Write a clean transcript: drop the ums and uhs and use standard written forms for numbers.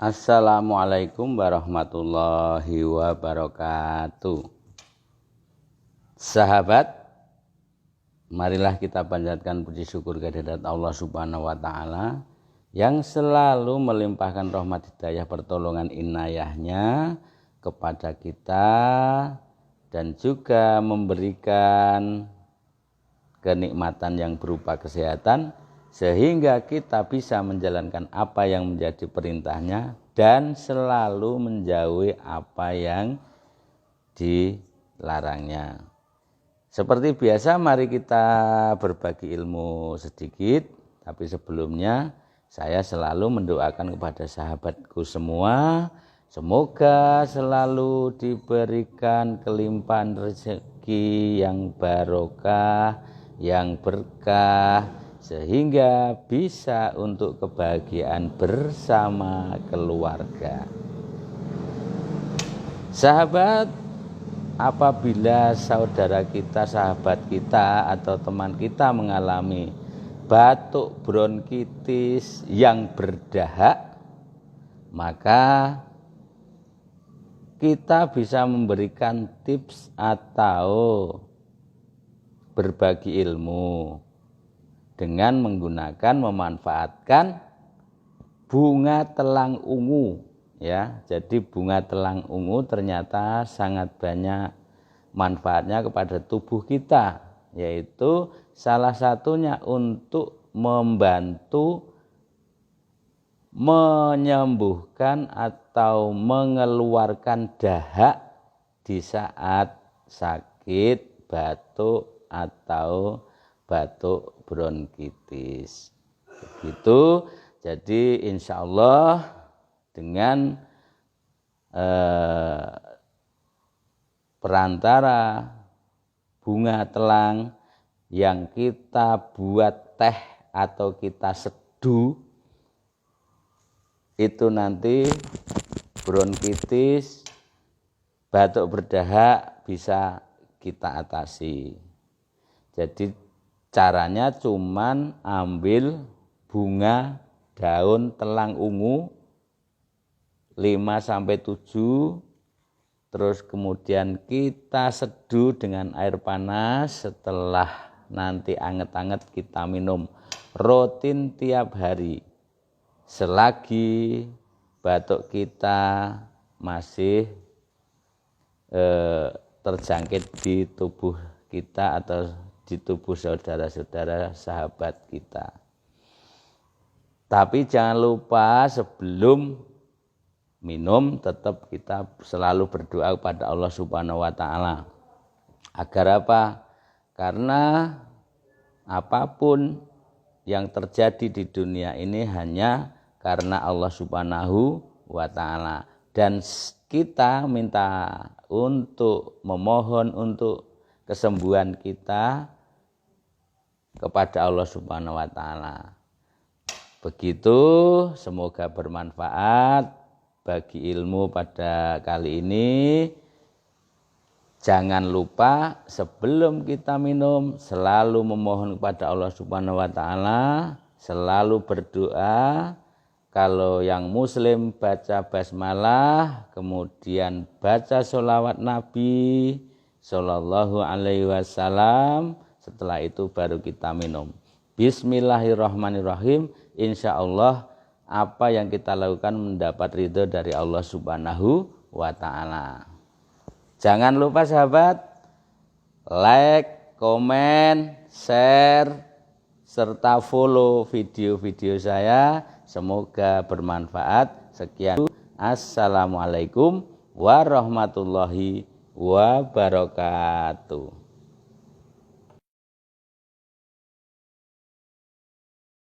Assalamualaikum warahmatullahi wabarakatuh. Sahabat, marilah kita panjatkan puji syukur kehadirat Allah Subhanahu wa taala yang selalu melimpahkan rahmat hidayah pertolongan inayahnya kepada kita dan juga memberikan kenikmatan yang berupa kesehatan sehingga kita bisa menjalankan apa yang menjadi perintahnya dan selalu menjauhi apa yang dilarangnya. Seperti biasa, mari kita berbagi ilmu sedikit, tapi sebelumnya saya selalu mendoakan kepada sahabatku semua, semoga selalu diberikan kelimpahan rezeki yang barokah, yang berkah, sehingga bisa untuk kebahagiaan bersama keluarga. Sahabat, apabila saudara kita, sahabat kita atau teman kita mengalami batuk bronkitis yang berdahak, maka kita bisa memberikan tips atau berbagi ilmu dengan menggunakan memanfaatkan bunga telang ungu, ya. Jadi bunga telang ungu ternyata sangat banyak manfaatnya kepada tubuh kita, yaitu salah satunya untuk membantu menyembuhkan atau mengeluarkan dahak di saat sakit batuk atau batuk bronkitis. Begitu. Jadi insya Allah dengan perantara bunga telang yang kita buat teh atau kita seduh, itu nanti bronkitis, batuk berdahak bisa kita atasi. Jadi caranya cuman ambil bunga daun telang ungu 5-7, terus kemudian kita seduh dengan air panas, setelah nanti anget-anget kita minum rutin tiap hari selagi batuk kita masih terjangkit di tubuh kita atau di tubuh saudara-saudara sahabat kita. Tapi jangan lupa sebelum minum tetap kita selalu berdoa kepada Allah Subhanahu wa taala. Agar apa? Karena apapun yang terjadi di dunia ini hanya karena Allah Subhanahu wa taala, dan kita minta untuk memohon untuk kesembuhan kita kepada Allah Subhanahu wa taala. Begitu, semoga bermanfaat bagi ilmu pada kali ini. Jangan lupa sebelum kita minum selalu memohon kepada Allah Subhanahu wa taala, selalu berdoa. Kalau yang muslim baca basmalah, kemudian baca sholawat Nabi Sallallahu alaihi wasallam. Setelah itu baru kita minum. Bismillahirrahmanirrahim. Insya Allah apa yang kita lakukan mendapat ridho dari Allah Subhanahu wa ta'ala. Jangan lupa sahabat, like, komen, share, serta follow video-video saya. Semoga bermanfaat. Sekian. Assalamualaikum warahmatullahi wabarakatuh.